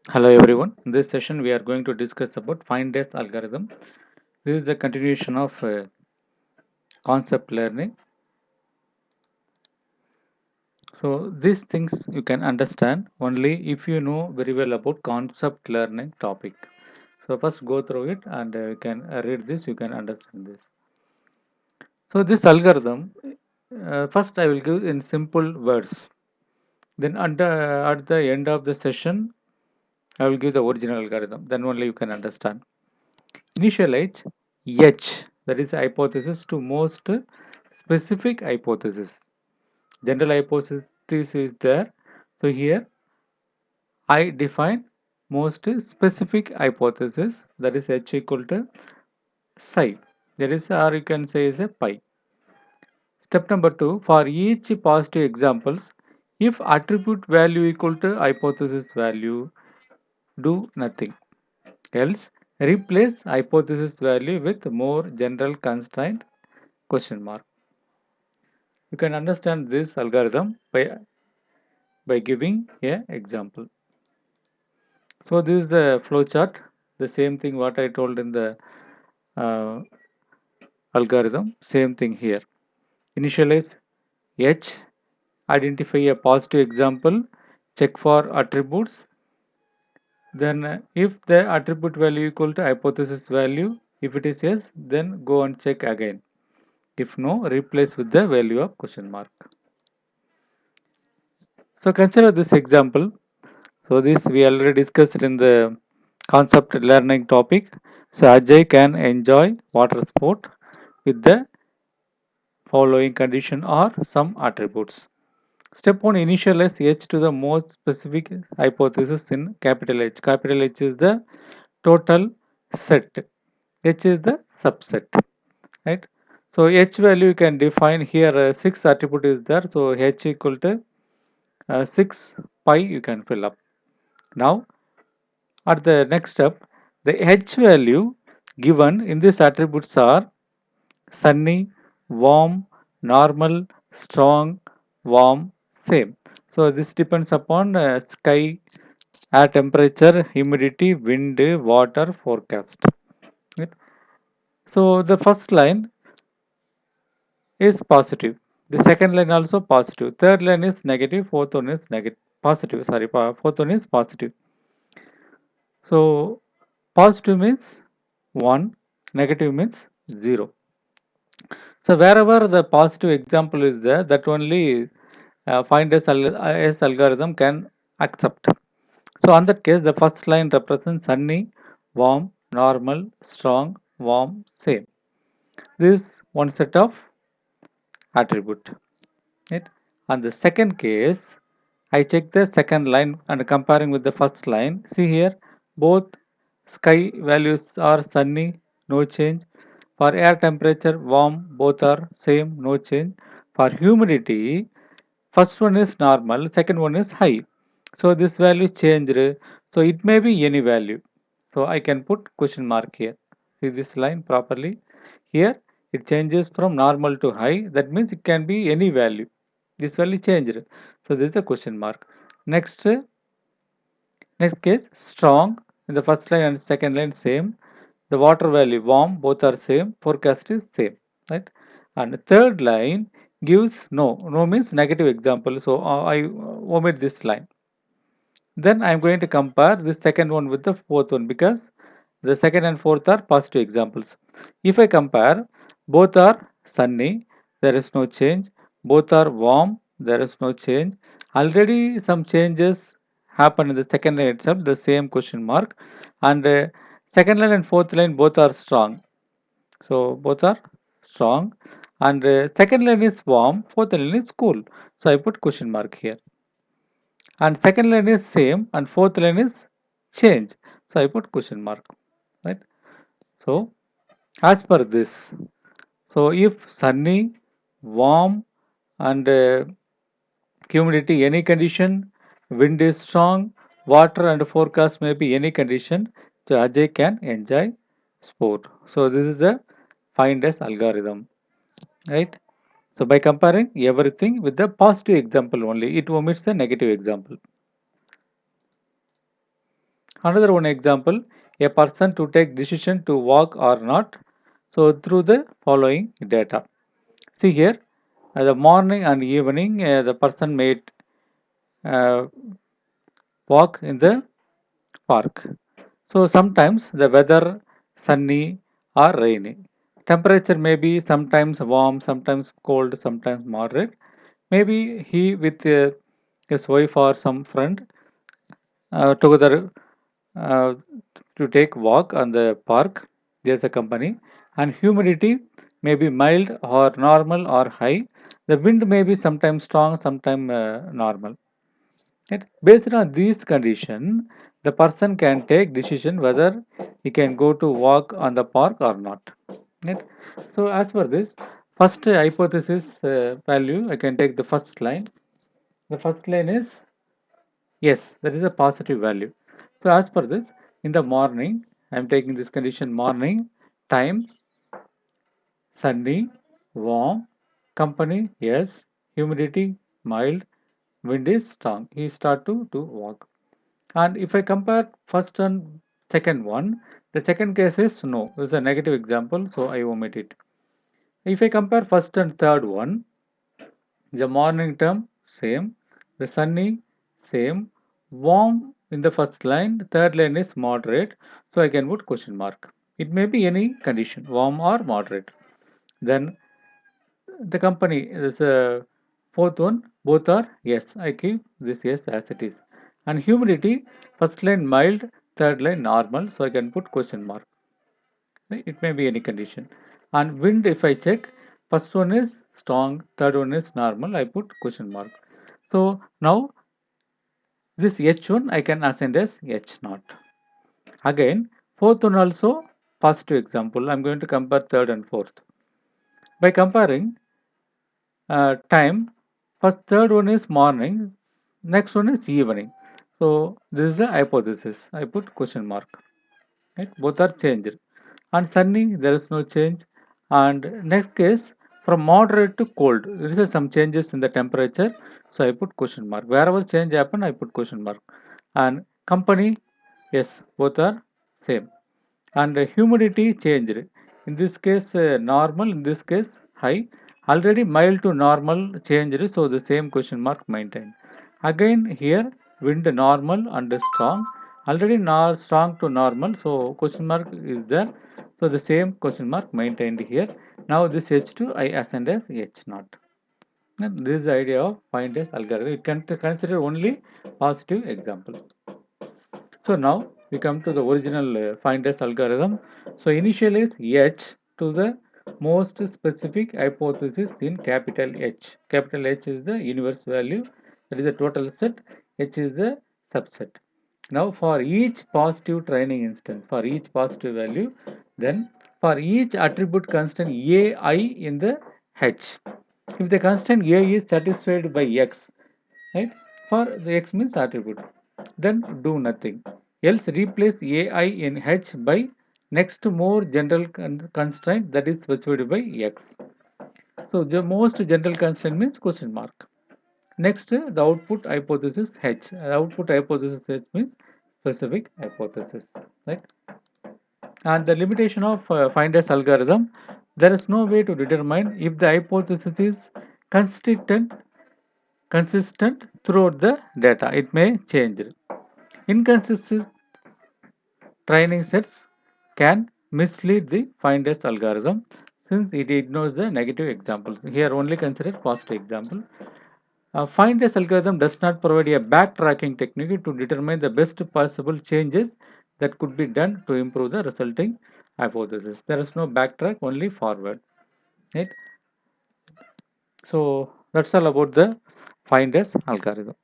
Hello everyone. In this session, we are going to discuss about find-S algorithm. This is the continuation of concept learning. So these things you can understand only if you know very well about concept learning topic. So first go through it and you can read this. You can understand this. So this algorithm, first I will give in simple words. Then at the end of the session, I will give the original algorithm. Then only you can understand. Initialize H, that is hypothesis, to most specific hypothesis. General hypothesis is there. So here I define most specific hypothesis, that is H equal to psi. That is, or you can say is a pi. Step number 2, for each positive examples, if attribute value equal to hypothesis value, do nothing. Else, replace hypothesis value with more general constraint question mark. You can understand this algorithm by giving a example. So this is the flow chart, the same thing what I told in the uh, algorithm, same thing here. Initialize H, identify a positive example, check for attributes. Then if the attribute value equal to hypothesis value, if it is yes, then go and check again. If no, replace with the value of question mark. So consider this example. So this we already discussed in the concept learning topic. So Ajay can enjoy water sport with the following condition or some attributes. Step 1, initialize H to the most specific hypothesis in capital H. Capital H is the total set. H is the subset, right? So H value you can define here 6 attribute is there. So H equal to 6 pi you can fill up. Now at the next step, the H value given in these attributes are sunny, warm, normal, strong, warm, same. So this depends upon sky, air temperature, humidity, wind, water forecast. Right? So the first line is positive. The second line also positive. Third line is negative. Fourth one is negative. Positive. Sorry, fourth one is positive. So positive means 1, negative means 0. So wherever the positive example is there, that only find S algorithm can accept. So on that case, the first line represents sunny, warm, normal, strong, warm, same. This is one set of attribute. Right? On the second case, I check the second line and comparing with the first line. See here, both sky values are sunny, no change. For air temperature, warm, both are same, no change. For humidity, first one is normal, second one is high. So this value changed. So it may be any value. So I can put question mark here. See this line properly. Here it changes from normal to high. That means it can be any value. This value changed. So this is a question mark. Next case strong. In the first line and second line same. The water value warm, both are same. Forecast is same. Right? And third line gives no. No means negative example. So I omit this line. Then I am going to compare this second one with the fourth one because the second and fourth are positive examples. If I compare, both are sunny, there is no change. Both are warm, there is no change. Already some changes happen in the second line itself, the same question mark. And second line and fourth line both are strong. So both are strong. And second line is warm, fourth line is cool. So I put question mark here, and second line is same and fourth line is change, so I put question mark, right? So as per this, so if sunny, warm, and humidity any condition, wind is strong, water and forecast may be any condition, so Ajay can enjoy sport. So this is the find S algorithm, right? So by comparing everything with the positive example only, it omits the negative example. Another one example, a person to take decision to walk or not. So through the following data. See here, the morning and evening, the person may uh, walk in the park. So sometimes the weather sunny or rainy. Temperature may be sometimes warm, sometimes cold, sometimes moderate. Maybe he with his wife or some friend together uh, to take walk on the park. There's a company, and humidity may be mild or normal or high. The wind may be sometimes strong, sometimes normal. Right? Based on these conditions, the person can take decision whether he can go to walk on the park or not. Right? So as per this, first hypothesis value, I can take the first line. The first line is yes, that is a positive value. So as per this, in the morning, I am taking this condition morning, time, sunny, warm, company, yes, humidity, mild, wind is strong. He start to walk. And if I compare first and second one, the second case is no. This is a negative example, so I omit it. If I compare first and third one, the morning term same, the sunny same, warm in the first line, the third line is moderate, so I can put question mark. It may be any condition, warm or moderate. Then the company is a fourth one, both are yes. I keep this yes as it is. And humidity, first line mild, third line normal, so I can put question mark. It may be any condition. And wind, if I check, first one is strong, third one is normal, I put question mark. So now this H1 I can assign as H naught. Again, fourth one also positive example. I'm going to compare third and fourth. By comparing time, first third one is morning, next one is evening. So this is the hypothesis. I put question mark. Right? Both are changed. And sunny, there is no change. And next case, from moderate to cold, there is some changes in the temperature. So I put question mark. Wherever change happen, I put question mark. And company, yes, both are same. And humidity changed. In this case, normal. In this case, high. Already mild to normal changed. So the same question mark maintained. Again here, wind normal and strong. Already strong to normal. So question mark is there. So the same question mark maintained here. Now this H2 I assigned as H naught. And this is the idea of find as algorithm. You can consider only positive example. So now we come to the original finders algorithm. So initial is H to the most specific hypothesis in capital H. Capital H is the universe value, that is the total set. H is the subset. Now for each positive training instance, for each positive value, then for each attribute constant AI in the H. If the constant A is satisfied by X, right? For the X means attribute, then do nothing. Else replace AI in H by next more general constraint that is specified by X. So the most general constraint means question mark. Next, the output hypothesis H. Output hypothesis H means specific hypothesis, right? And the limitation of finders algorithm, there is no way to determine if the hypothesis is consistent throughout the data. It may change. Inconsistent training sets can mislead the finders algorithm since it ignores the negative examples. Here only consider positive example. Finders algorithm does not provide a backtracking technique to determine the best possible changes that could be done to improve the resulting hypothesis. There is no backtrack, only forward. Right? So that's all about the finders algorithm.